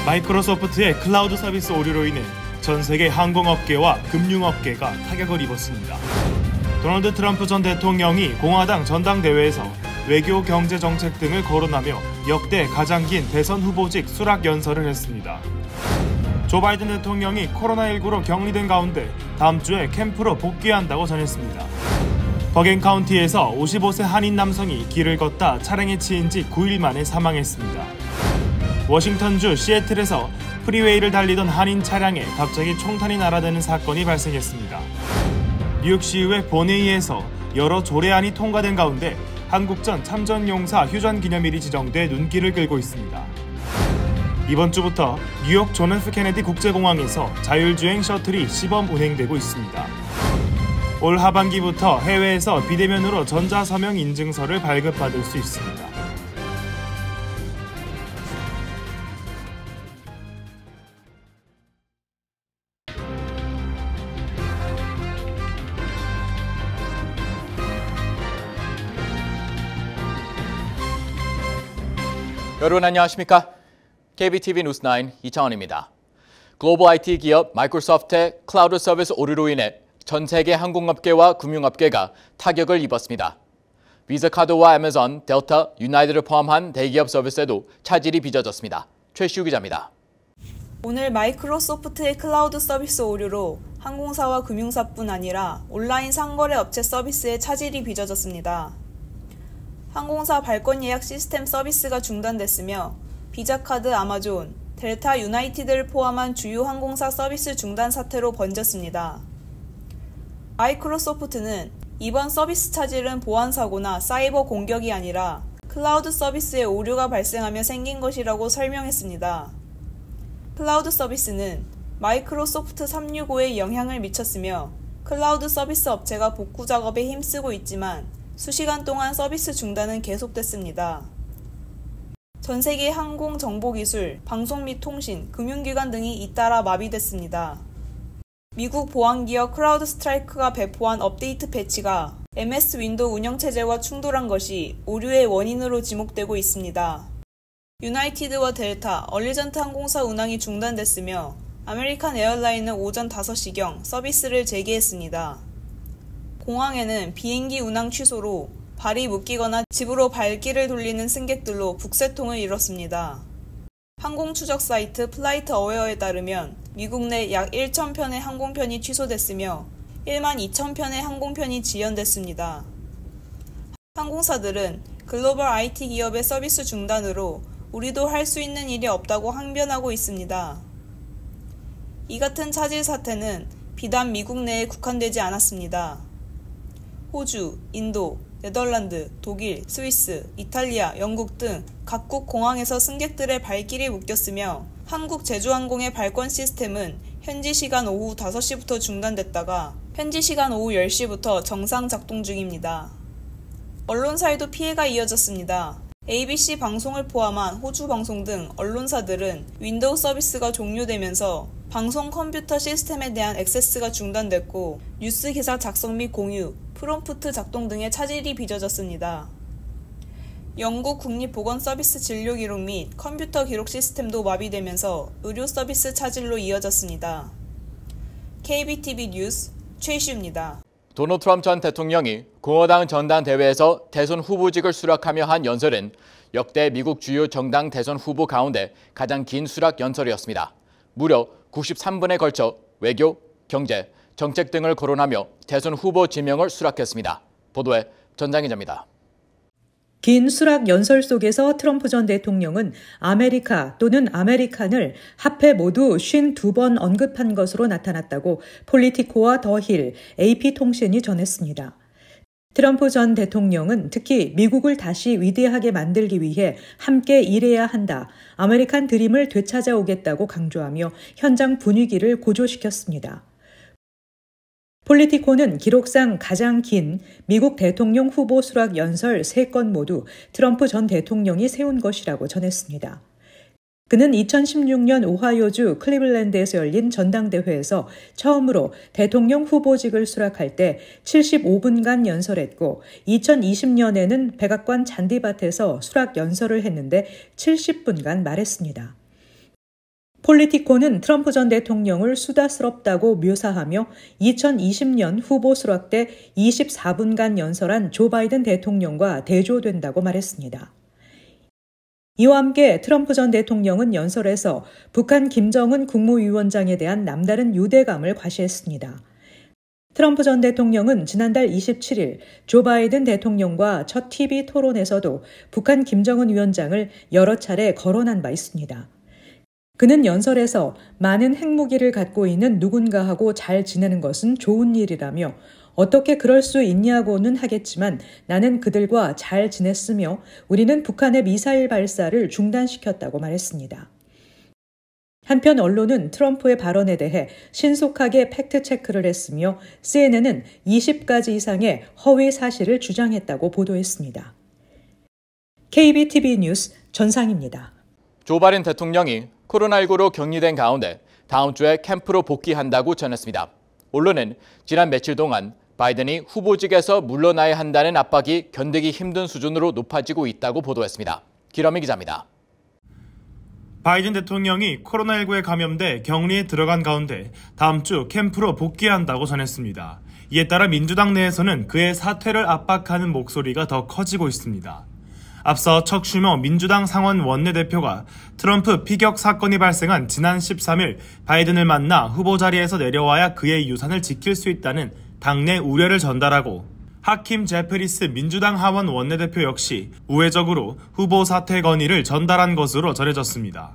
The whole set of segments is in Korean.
마이크로소프트의 클라우드 서비스 오류로 인해 전 세계 항공업계와 금융업계가 타격을 입었습니다. 도널드 트럼프 전 대통령이 공화당 전당대회에서 외교 경제 정책 등을 거론하며 역대 가장 긴 대선 후보직 수락 연설을 했습니다. 조 바이든 대통령이 코로나19로 격리된 가운데 다음 주에 캠프로 복귀한다고 전했습니다. 버겐 카운티에서 55세 한인 남성이 길을 걷다 차량에 치인 지 9일 만에 사망했습니다. 워싱턴주 시애틀에서 프리웨이를 달리던 한인 차량에 갑자기 총탄이 날아드는 사건이 발생했습니다. 뉴욕시의회 본회의에서 여러 조례안이 통과된 가운데 한국전 참전용사 휴전 기념일이 지정돼 눈길을 끌고 있습니다. 이번 주부터 뉴욕 존 F 케네디 국제공항에서 자율주행 셔틀이 시범 운행되고 있습니다. 올 하반기부터 해외에서 비대면으로 전자서명 인증서를 발급받을 수 있습니다. 여러분 안녕하십니까? KBTV 뉴스9 이창원입니다. 글로벌 IT 기업 마이크로소프트의 클라우드 서비스 오류로 인해 전 세계 항공업계와 금융업계가 타격을 입었습니다. 비자카드와 애마존, 델타, 유나이티드를 포함한 대기업 서비스에도 차질이 빚어졌습니다. 최시우 기자입니다. 오늘 마이크로소프트의 클라우드 서비스 오류로 항공사와 금융사뿐 아니라 온라인 상거래 업체 서비스에 차질이 빚어졌습니다. 항공사 발권 예약 시스템 서비스가 중단됐으며 비자카드, 아마존, 델타, 유나이티드를 포함한 주요 항공사 서비스 중단 사태로 번졌습니다. 마이크로소프트는 이번 서비스 차질은 보안사고나 사이버 공격이 아니라 클라우드 서비스에 오류가 발생하며 생긴 것이라고 설명했습니다. 클라우드 서비스는 마이크로소프트 365에 영향을 미쳤으며 클라우드 서비스 업체가 복구 작업에 힘쓰고 있지만 수시간 동안 서비스 중단은 계속됐습니다. 전 세계 항공 정보기술, 방송 및 통신, 금융기관 등이 잇따라 마비됐습니다. 미국 보안기업 크라우드스트라이크가 배포한 업데이트 패치가 MS 윈도우 운영체제와 충돌한 것이 오류의 원인으로 지목되고 있습니다. 유나이티드와 델타, 얼리전트 항공사 운항이 중단됐으며 아메리칸 에어라인은 오전 5시경 서비스를 재개했습니다. 공항에는 비행기 운항 취소로 발이 묶이거나 집으로 발길을 돌리는 승객들로 북새통을 이뤘습니다. 항공 추적 사이트 플라이트 어웨어에 따르면 미국 내 약 1,000편의 항공편이 취소됐으며 12,000편의 항공편이 지연됐습니다. 항공사들은 글로벌 IT 기업의 서비스 중단으로 우리도 할 수 있는 일이 없다고 항변하고 있습니다. 이 같은 차질 사태는 비단 미국 내에 국한되지 않았습니다. 호주, 인도, 네덜란드, 독일, 스위스, 이탈리아, 영국 등 각국 공항에서 승객들의 발길이 묶였으며 한국 제주항공의 발권 시스템은 현지 시간 오후 5시부터 중단됐다가 현지 시간 오후 10시부터 정상 작동 중입니다. 언론사에도 피해가 이어졌습니다. ABC 방송을 포함한 호주 방송 등 언론사들은 윈도우 서비스가 종료되면서 방송 컴퓨터 시스템에 대한 액세스가 중단됐고 뉴스 기사 작성 및 공유, 프롬프트 작동 등의 차질이 빚어졌습니다. 영국 국립보건서비스 진료기록 및 컴퓨터 기록 시스템도 마비되면서 의료 서비스 차질로 이어졌습니다. KBTV 뉴스 최시우입니다. 도널드 트럼프 전 대통령이 공화당 전당대회에서 대선 후보직을 수락하며 한 연설은 역대 미국 주요 정당 대선 후보 가운데 가장 긴 수락 연설이었습니다. 무려 93분에 걸쳐 외교, 경제, 정책 등을 거론하며 대선 후보 지명을 수락했습니다. 보도에 전장 기자입니다. 긴 수락 연설 속에서 트럼프 전 대통령은 아메리카 또는 아메리칸을 합해 모두 52번 언급한 것으로 나타났다고 폴리티코와 더 힐, AP통신이 전했습니다. 트럼프 전 대통령은 특히 미국을 다시 위대하게 만들기 위해 함께 일해야 한다, 아메리칸 드림을 되찾아오겠다고 강조하며 현장 분위기를 고조시켰습니다. 폴리티코는 기록상 가장 긴 미국 대통령 후보 수락 연설 3건 모두 트럼프 전 대통령이 세운 것이라고 전했습니다. 그는 2016년 오하이오주 클리블랜드에서 열린 전당대회에서 처음으로 대통령 후보직을 수락할 때 75분간 연설했고 2020년에는 백악관 잔디밭에서 수락 연설을 했는데 70분간 말했습니다. 폴리티코는 트럼프 전 대통령을 수다스럽다고 묘사하며 2020년 후보 수락 때 24분간 연설한 조 바이든 대통령과 대조된다고 말했습니다. 이와 함께 트럼프 전 대통령은 연설에서 북한 김정은 국무위원장에 대한 남다른 유대감을 과시했습니다. 트럼프 전 대통령은 지난달 27일 조 바이든 대통령과 첫 TV 토론에서도 북한 김정은 위원장을 여러 차례 거론한 바 있습니다. 그는 연설에서 많은 핵무기를 갖고 있는 누군가하고 잘 지내는 것은 좋은 일이라며 어떻게 그럴 수 있냐고는 하겠지만 나는 그들과 잘 지냈으며 우리는 북한의 미사일 발사를 중단시켰다고 말했습니다. 한편 언론은 트럼프의 발언에 대해 신속하게 팩트체크를 했으며 CNN은 20가지 이상의 허위 사실을 주장했다고 보도했습니다. KBTV 뉴스 전상입니다. 조 바이든 대통령이 코로나19로 격리된 가운데 다음 주에 캠프로 복귀한다고 전했습니다. 언론은 지난 며칠 동안 바이든이 후보직에서 물러나야 한다는 압박이 견디기 힘든 수준으로 높아지고 있다고 보도했습니다. 기러미 기자입니다. 바이든 대통령이 코로나19에 감염돼 격리에 들어간 가운데 다음 주 캠프로 복귀한다고 전했습니다. 이에 따라 민주당 내에서는 그의 사퇴를 압박하는 목소리가 더 커지고 있습니다. 앞서 척 슈머 민주당 상원 원내대표가 트럼프 피격 사건이 발생한 지난 13일 바이든을 만나 후보 자리에서 내려와야 그의 유산을 지킬 수 있다는 당내 우려를 전달하고 하킴 제프리스 민주당 하원 원내대표 역시 우회적으로 후보 사퇴 건의를 전달한 것으로 전해졌습니다.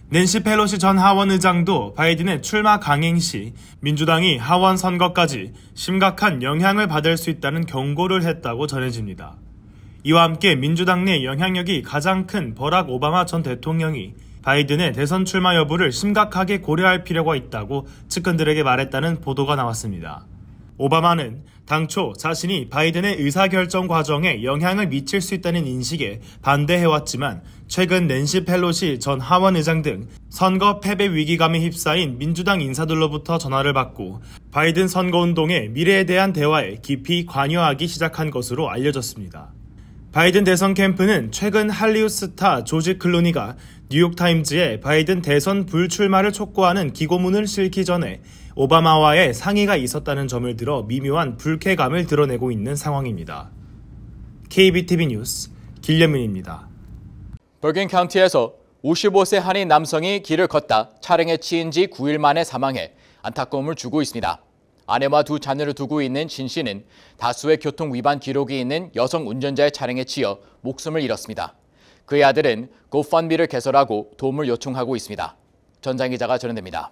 낸시 펠로시 전 하원 의장도 바이든의 출마 강행 시 민주당이 하원 선거까지 심각한 영향을 받을 수 있다는 경고를 했다고 전해집니다. 이와 함께 민주당 내 영향력이 가장 큰 버락 오바마 전 대통령이 바이든의 대선 출마 여부를 심각하게 고려할 필요가 있다고 측근들에게 말했다는 보도가 나왔습니다. 오바마는 당초 자신이 바이든의 의사결정 과정에 영향을 미칠 수 있다는 인식에 반대해왔지만 최근 낸시 펠로시 전 하원 의장 등 선거 패배 위기감에 휩싸인 민주당 인사들로부터 전화를 받고 바이든 선거운동의 미래에 대한 대화에 깊이 관여하기 시작한 것으로 알려졌습니다. 바이든 대선 캠프는 최근 할리우드 스타 조지 클루니가 뉴욕타임즈에 바이든 대선 불출마를 촉구하는 기고문을 실기 전에 오바마와의 상의가 있었다는 점을 들어 미묘한 불쾌감을 드러내고 있는 상황입니다. KBTV 뉴스 길레문입니다. 버긴 카운티에서 55세 한인 남성이 길을 걷다 차량에 치인 지 9일 만에 사망해 안타까움을 주고 있습니다. 아내와 두 자녀를 두고 있는 신 씨는 다수의 교통 위반 기록이 있는 여성 운전자의 차량에 치여 목숨을 잃었습니다. 그의 아들은 고펀미를 개설하고 도움을 요청하고 있습니다. 전장 기자가 전해드립니다.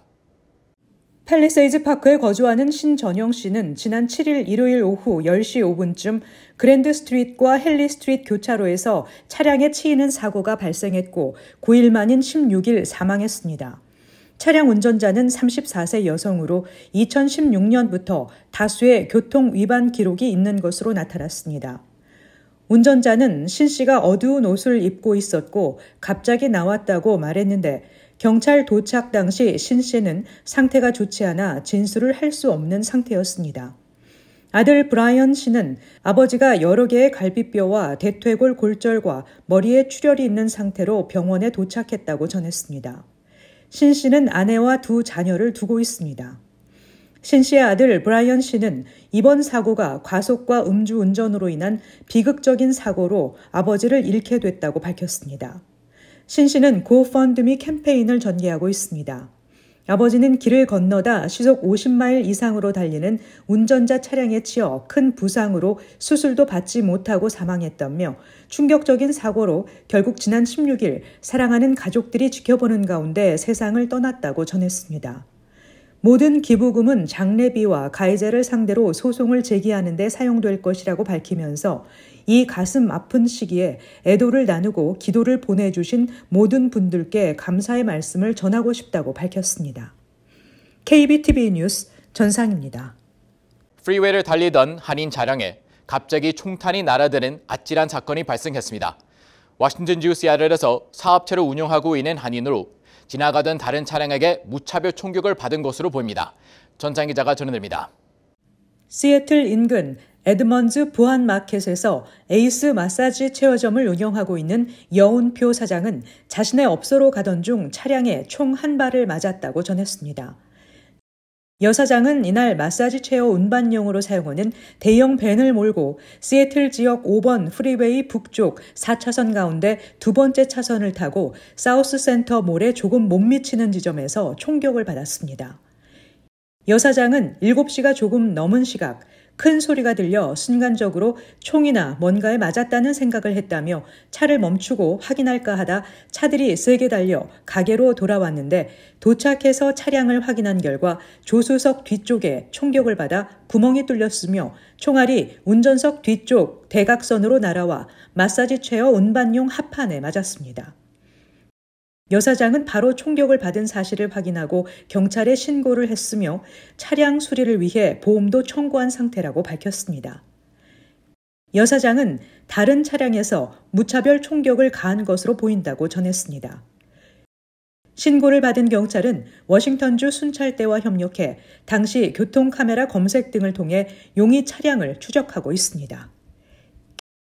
팰리세이즈 파크에 거주하는 신전영 씨는 지난 7일 일요일 오후 10시 5분쯤 그랜드 스트리트과 헨리 스트리트 교차로에서 차량에 치이는 사고가 발생했고 9일 만인 16일 사망했습니다. 차량 운전자는 34세 여성으로 2016년부터 다수의 교통 위반 기록이 있는 것으로 나타났습니다. 운전자는 신 씨가 어두운 옷을 입고 있었고 갑자기 나왔다고 말했는데 경찰 도착 당시 신 씨는 상태가 좋지 않아 진술을 할 수 없는 상태였습니다. 아들 브라이언 씨는 아버지가 여러 개의 갈비뼈와 대퇴골 골절과 머리에 출혈이 있는 상태로 병원에 도착했다고 전했습니다. 신 씨는 아내와 두 자녀를 두고 있습니다. 신 씨의 아들 브라이언 씨는 이번 사고가 과속과 음주운전으로 인한 비극적인 사고로 아버지를 잃게 됐다고 밝혔습니다. 신 씨는 고펀드미 캠페인을 전개하고 있습니다. 아버지는 길을 건너다 시속 50마일 이상으로 달리는 운전자 차량에 치여 큰 부상으로 수술도 받지 못하고 사망했다며 충격적인 사고로 결국 지난 16일 사랑하는 가족들이 지켜보는 가운데 세상을 떠났다고 전했습니다. 모든 기부금은 장례비와 가해자를 상대로 소송을 제기하는 데 사용될 것이라고 밝히면서 이 가슴 아픈 시기에 애도를 나누고 기도를 보내주신 모든 분들께 감사의 말씀을 전하고 싶다고 밝혔습니다. KBTV 뉴스 전상입니다. 프리웨이를 달리던 한인 차량에 갑자기 총탄이 날아드는 아찔한 사건이 발생했습니다. 워싱턴주 시애틀에서 사업체를 운영하고 있는 한인으로 지나가던 다른 차량에게 무차별 총격을 받은 것으로 보입니다. 전장 기자가 전해드립니다. 시애틀 인근 에드먼즈 부안마켓에서 에이스 마사지 체어점을 운영하고 있는 여운표 사장은 자신의 업소로 가던 중 차량에 총 한 발을 맞았다고 전했습니다. 여 사장은 이날 마사지 체어 운반용으로 사용하는 대형 밴을 몰고 시애틀 지역 5번 프리웨이 북쪽 4차선 가운데 두 번째 차선을 타고 사우스 센터 몰에 조금 못 미치는 지점에서 총격을 받았습니다. 여 사장은 7시가 조금 넘은 시각 큰 소리가 들려 순간적으로 총이나 뭔가에 맞았다는 생각을 했다며 차를 멈추고 확인할까 하다 차들이 세게 달려 가게로 돌아왔는데 도착해서 차량을 확인한 결과 조수석 뒤쪽에 총격을 받아 구멍이 뚫렸으며 총알이 운전석 뒤쪽 대각선으로 날아와 마사지 체어 운반용 합판에 맞았습니다. 여 사장은 바로 총격을 받은 사실을 확인하고 경찰에 신고를 했으며 차량 수리를 위해 보험도 청구한 상태라고 밝혔습니다. 여 사장은 다른 차량에서 무차별 총격을 가한 것으로 보인다고 전했습니다. 신고를 받은 경찰은 워싱턴주 순찰대와 협력해 당시 교통카메라 검색 등을 통해 용의 차량을 추적하고 있습니다.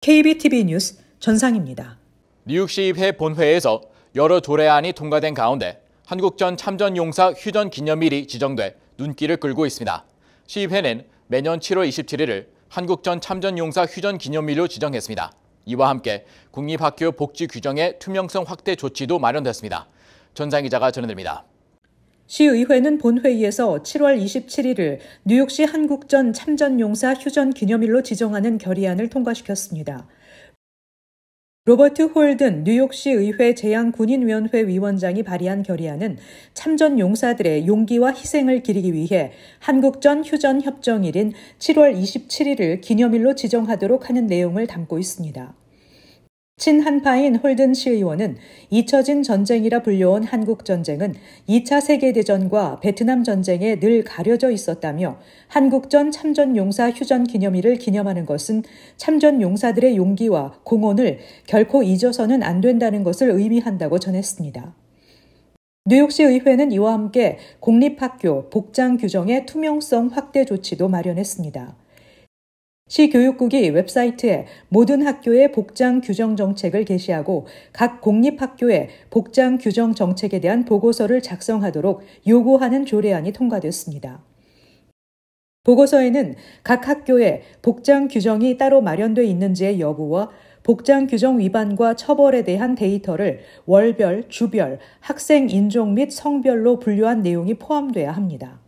KBTV 뉴스 전상입니다. 뉴욕시의회 본회의에서 여러 조례안이 통과된 가운데 한국전 참전용사 휴전 기념일이 지정돼 눈길을 끌고 있습니다. 시의회는 매년 7월 27일을 한국전 참전용사 휴전 기념일로 지정했습니다. 이와 함께 국립학교 복지 규정의 투명성 확대 조치도 마련됐습니다. 전상 기자가 전해드립니다. 시의회는 본회의에서 7월 27일을 뉴욕시 한국전 참전용사 휴전 기념일로 지정하는 결의안을 통과시켰습니다. 로버트 홀든 뉴욕시 의회 재향군인위원회 위원장이 발의한 결의안은 참전 용사들의 용기와 희생을 기리기 위해 한국전 휴전 협정일인 7월 27일을 기념일로 지정하도록 하는 내용을 담고 있습니다. 친한파인 홀든 시의원은 잊혀진 전쟁이라 불려온 한국전쟁은 2차 세계대전과 베트남 전쟁에 늘 가려져 있었다며 한국전 참전용사 휴전 기념일을 기념하는 것은 참전용사들의 용기와 공헌을 결코 잊어서는 안 된다는 것을 의미한다고 전했습니다. 뉴욕시 의회는 이와 함께 공립학교 복장 규정의 투명성 확대 조치도 마련했습니다. 시 교육국이 웹사이트에 모든 학교의 복장 규정 정책을 게시하고 각 공립학교의 복장 규정 정책에 대한 보고서를 작성하도록 요구하는 조례안이 통과됐습니다. 보고서에는 각 학교에 복장 규정이 따로 마련돼 있는지의 여부와 복장 규정 위반과 처벌에 대한 데이터를 월별, 주별, 학생 인종 및 성별로 분류한 내용이 포함돼야 합니다.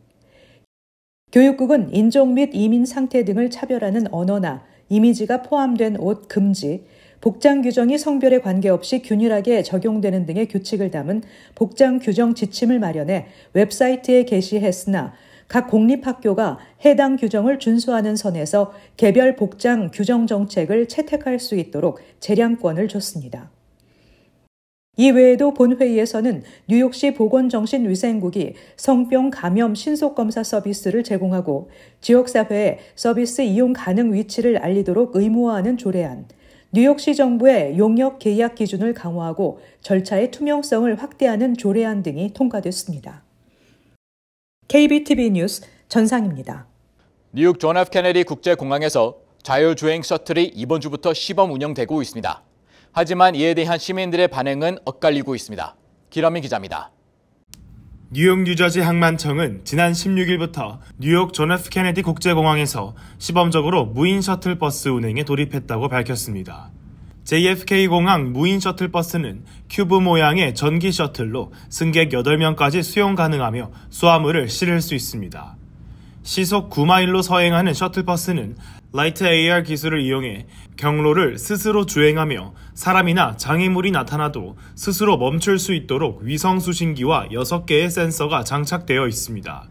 교육국은 인종 및 이민 상태 등을 차별하는 언어나 이미지가 포함된 옷 금지, 복장 규정이 성별에 관계없이 균일하게 적용되는 등의 규칙을 담은 복장 규정 지침을 마련해 웹사이트에 게시했으나 각 공립학교가 해당 규정을 준수하는 선에서 개별 복장 규정 정책을 채택할 수 있도록 재량권을 줬습니다. 이 외에도 본회의에서는 뉴욕시 보건정신위생국이 성병 감염 신속검사 서비스를 제공하고 지역사회에 서비스 이용 가능 위치를 알리도록 의무화하는 조례안, 뉴욕시 정부의 용역 계약 기준을 강화하고 절차의 투명성을 확대하는 조례안 등이 통과됐습니다. KBTV 뉴스 전상입니다. 뉴욕 존 F 케네디 국제공항에서 자율주행 셔틀이 이번 주부터 시범 운영되고 있습니다. 하지만 이에 대한 시민들의 반응은 엇갈리고 있습니다. 기러민 기자입니다. 뉴욕 뉴저지 항만청은 지난 16일부터 뉴욕 존 F 케네디 국제공항에서 시범적으로 무인 셔틀버스 운행에 돌입했다고 밝혔습니다. JFK 공항 무인 셔틀버스는 큐브 모양의 전기 셔틀로 승객 8명까지 수용 가능하며 수화물을 실을 수 있습니다. 시속 9마일로 서행하는 셔틀버스는 라이트 AR 기술을 이용해 경로를 스스로 주행하며 사람이나 장애물이 나타나도 스스로 멈출 수 있도록 위성 수신기와 6개의 센서가 장착되어 있습니다.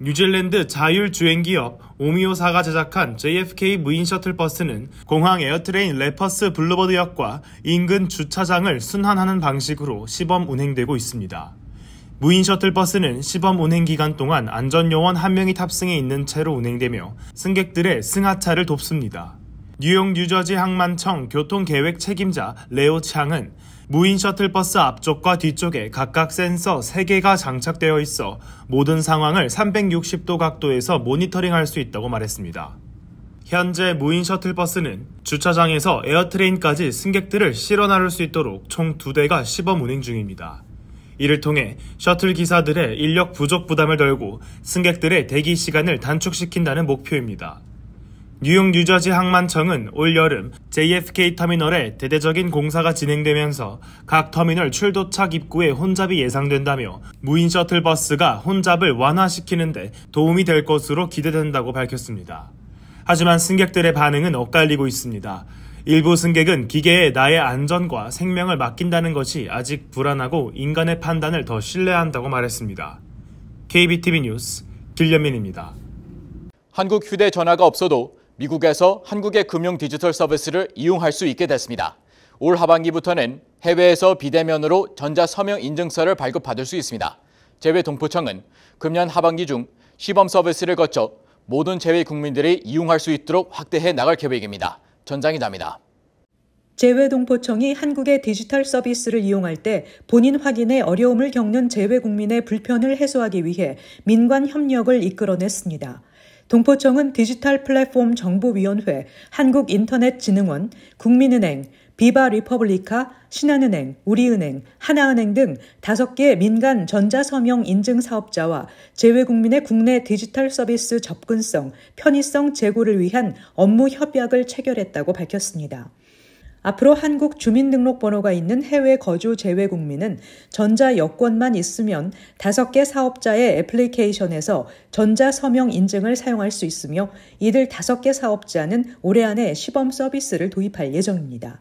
뉴질랜드 자율주행기업 오미오사가 제작한 JFK 무인 셔틀버스는 공항 에어트레인 레퍼스 블루버드역과 인근 주차장을 순환하는 방식으로 시범 운행되고 있습니다. 무인 셔틀버스는 시범 운행 기간 동안 안전요원 1명이 탑승해 있는 채로 운행되며 승객들의 승하차를 돕습니다. 뉴욕 뉴저지 항만청 교통계획 책임자 레오 창은 무인 셔틀버스 앞쪽과 뒤쪽에 각각 센서 3개가 장착되어 있어 모든 상황을 360도 각도에서 모니터링할 수 있다고 말했습니다. 현재 무인 셔틀버스는 주차장에서 에어트레인까지 승객들을 실어 나를 수 있도록 총 2대가 시범 운행 중입니다. 이를 통해 셔틀 기사들의 인력 부족 부담을 덜고 승객들의 대기 시간을 단축시킨다는 목표입니다. 뉴욕 뉴저지 항만청은 올 여름 JFK 터미널에 대대적인 공사가 진행되면서 각 터미널 출도착 입구에 혼잡이 예상된다며 무인 셔틀버스가 혼잡을 완화시키는 데 도움이 될 것으로 기대된다고 밝혔습니다. 하지만 승객들의 반응은 엇갈리고 있습니다. 일부 승객은 기계에 나의 안전과 생명을 맡긴다는 것이 아직 불안하고 인간의 판단을 더 신뢰한다고 말했습니다. KBTV 뉴스 길련민입니다. 한국 휴대전화가 없어도 미국에서 한국의 금융 디지털 서비스를 이용할 수 있게 됐습니다. 올 하반기부터는 해외에서 비대면으로 전자서명 인증서를 발급받을 수 있습니다. 재외동포청은 금년 하반기 중 시범 서비스를 거쳐 모든 재외 국민들이 이용할 수 있도록 확대해 나갈 계획입니다. 전장 기자입니다. 재외동포청이 한국의 디지털 서비스를 이용할 때 본인 확인에 어려움을 겪는 재외 국민의 불편을 해소하기 위해 민관 협력을 이끌어냈습니다. 동포청은 디지털 플랫폼 정보위원회, 한국인터넷진흥원, 국민은행, 비바리퍼블리카, 신한은행, 우리은행, 하나은행 등 5개 민간 전자서명 인증 사업자와 재외국민의 국내 디지털 서비스 접근성, 편의성 제고를 위한 업무 협약을 체결했다고 밝혔습니다. 앞으로 한국 주민등록번호가 있는 해외 거주 재외국민은 전자 여권만 있으면 5개 사업자의 애플리케이션에서 전자서명 인증을 사용할 수 있으며 이들 5개 사업자는 올해 안에 시범 서비스를 도입할 예정입니다.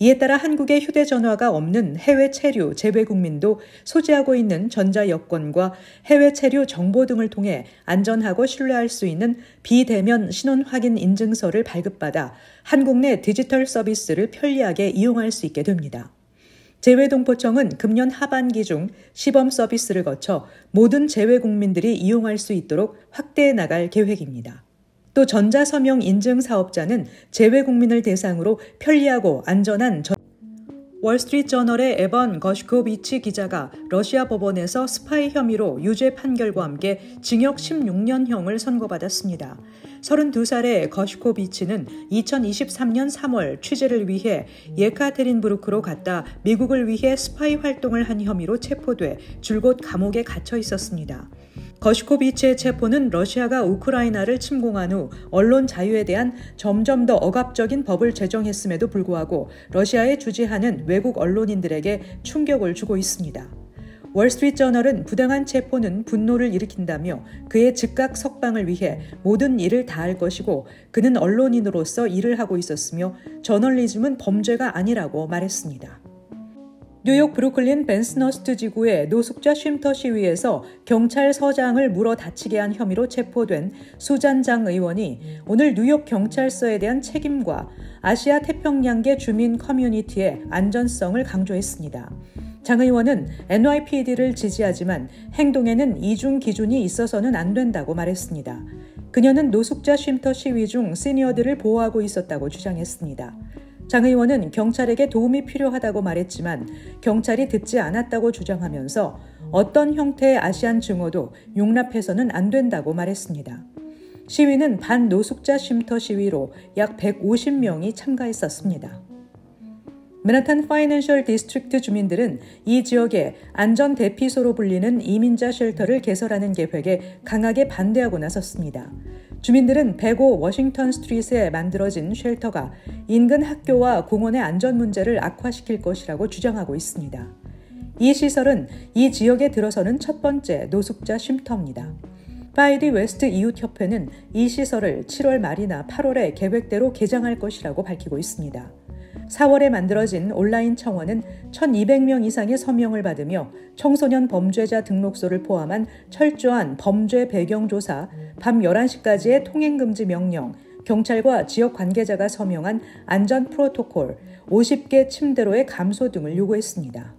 이에 따라 한국에 휴대전화가 없는 해외 체류 재외국민도 소지하고 있는 전자여권과 해외 체류 정보 등을 통해 안전하고 신뢰할 수 있는 비대면 신원 확인 인증서를 발급받아 한국 내 디지털 서비스를 편리하게 이용할 수 있게 됩니다. 재외동포청은 금년 하반기 중 시범 서비스를 거쳐 모든 재외국민들이 이용할 수 있도록 확대해 나갈 계획입니다. 또 전자서명 인증 사업자는 재외국민을 대상으로 편리하고 안전한 월스트리트저널의 에번 거시코비치 기자가 러시아 법원에서 스파이 혐의로 유죄 판결과 함께 징역 16년형을 선고받았습니다. 32살의 거시코비치는 2023년 3월 취재를 위해 예카테린부르크로 갔다 미국을 위해 스파이 활동을 한 혐의로 체포돼 줄곧 감옥에 갇혀 있었습니다. 거시코비치의 체포는 러시아가 우크라이나를 침공한 후 언론 자유에 대한 점점 더 억압적인 법을 제정했음에도 불구하고 러시아에 주재하는 외국 언론인들에게 충격을 주고 있습니다. 월스트리트저널은 부당한 체포는 분노를 일으킨다며 그의 즉각 석방을 위해 모든 일을 다할 것이고 그는 언론인으로서 일을 하고 있었으며 저널리즘은 범죄가 아니라고 말했습니다. 뉴욕 브루클린 벤스너스트 지구의 노숙자 쉼터 시위에서 경찰서장을 물어 다치게 한 혐의로 체포된 수잔 장 의원이 오늘 뉴욕 경찰서에 대한 책임과 아시아 태평양계 주민 커뮤니티의 안전성을 강조했습니다. 장 의원은 NYPD를 지지하지만 행동에는 이중 기준이 있어서는 안 된다고 말했습니다. 그녀는 노숙자 쉼터 시위 중 시니어들을 보호하고 있었다고 주장했습니다. 장 의원은 경찰에게 도움이 필요하다고 말했지만 경찰이 듣지 않았다고 주장하면서 어떤 형태의 아시안 증오도 용납해서는 안 된다고 말했습니다. 시위는 반노숙자 쉼터 시위로 약 150명이 참가했었습니다. 맨하탄 파이낸셜 디스트릭트 주민들은 이 지역에 안전 대피소로 불리는 이민자 쉘터를 개설하는 계획에 강하게 반대하고 나섰습니다. 주민들은 105 워싱턴 스트리트에 만들어진 쉘터가 인근 학교와 공원의 안전 문제를 악화시킬 것이라고 주장하고 있습니다. 이 시설은 이 지역에 들어서는 첫 번째 노숙자 쉼터입니다. 파이디 웨스트 이웃협회는 이 시설을 7월 말이나 8월에 계획대로 개장할 것이라고 밝히고 있습니다. 4월에 만들어진 온라인 청원은 1,200명 이상의 서명을 받으며 청소년 범죄자 등록소를 포함한 철저한 범죄 배경 조사, 밤 11시까지의 통행금지 명령, 경찰과 지역 관계자가 서명한 안전 프로토콜, 50개 침대로의 감소 등을 요구했습니다.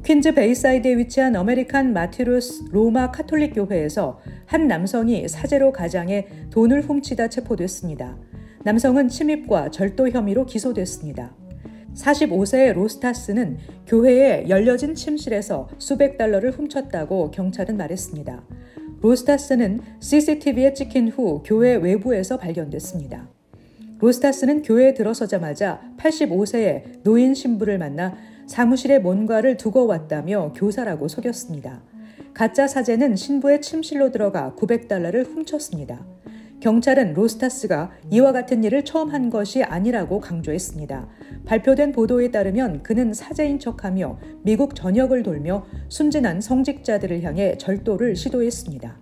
퀸즈 베이사이드에 위치한 어메리칸 마티루스 로마 카톨릭 교회에서 한 남성이 사제로 가장해 돈을 훔치다 체포됐습니다. 남성은 침입과 절도 혐의로 기소됐습니다. 45세의 로스타스는 교회의 열려진 침실에서 수백 달러를 훔쳤다고 경찰은 말했습니다. 로스타스는 CCTV에 찍힌 후 교회 외부에서 발견됐습니다. 로스타스는 교회에 들어서자마자 85세의 노인 신부를 만나 사무실에 뭔가를 두고 왔다며 교사라고 속였습니다. 가짜 사제는 신부의 침실로 들어가 $900를 훔쳤습니다. 경찰은 로스타스가 이와 같은 일을 처음 한 것이 아니라고 강조했습니다. 발표된 보도에 따르면 그는 사제인 척하며 미국 전역을 돌며 순진한 성직자들을 향해 절도를 시도했습니다.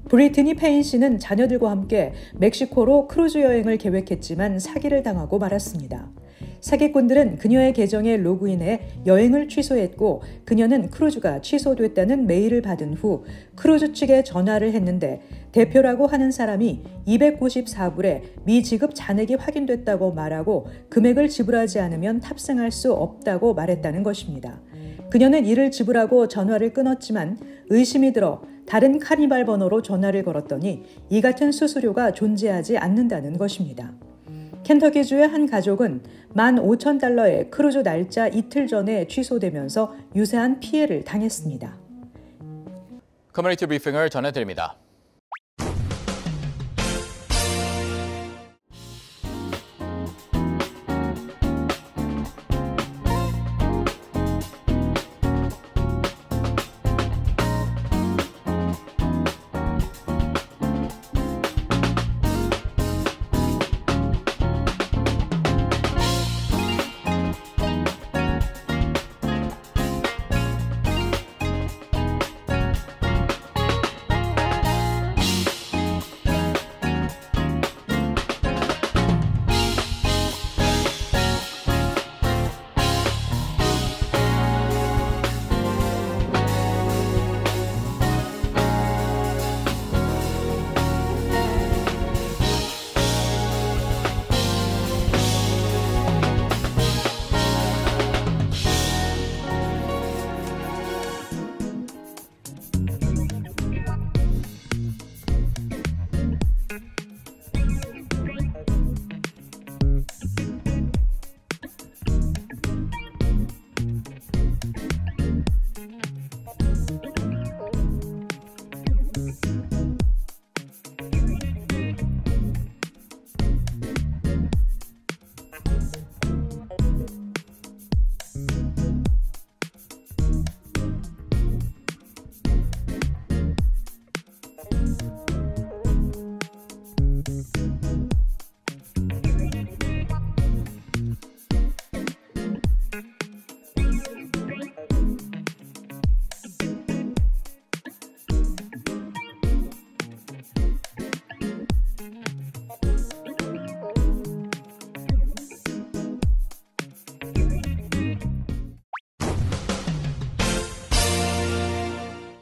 브리트니 페인 씨는 자녀들과 함께 멕시코로 크루즈 여행을 계획했지만 사기를 당하고 말았습니다. 사기꾼들은 그녀의 계정에 로그인해 여행을 취소했고 그녀는 크루즈가 취소됐다는 메일을 받은 후 크루즈 측에 전화를 했는데 대표라고 하는 사람이 294불에 미지급 잔액이 확인됐다고 말하고 금액을 지불하지 않으면 탑승할 수 없다고 말했다는 것입니다. 그녀는 이를 지불하고 전화를 끊었지만 의심이 들어 다른 카니발 번호로 전화를 걸었더니 이 같은 수수료가 존재하지 않는다는 것입니다. 켄터키주의 한 가족은 $15,000의 크루즈 날짜 이틀 전에 취소되면서 유사한 피해를 당했습니다. 커뮤니티 브리핑을 전해드립니다.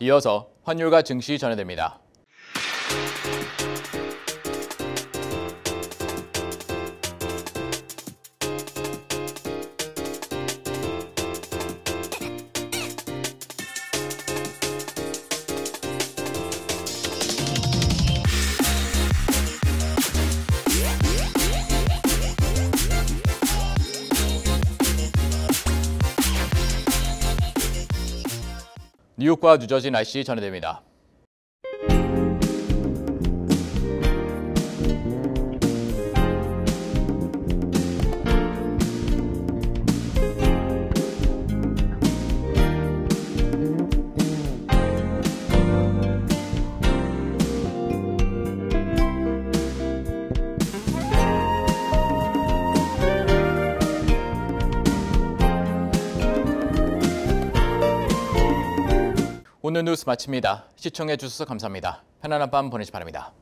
이어서 환율과 증시 전해드립니다. 뉴욕과 뉴저지 날씨 전해드립니다. 오늘 뉴스 마칩니다. 시청해 주셔서 감사합니다. 편안한 밤 보내시 바랍니다.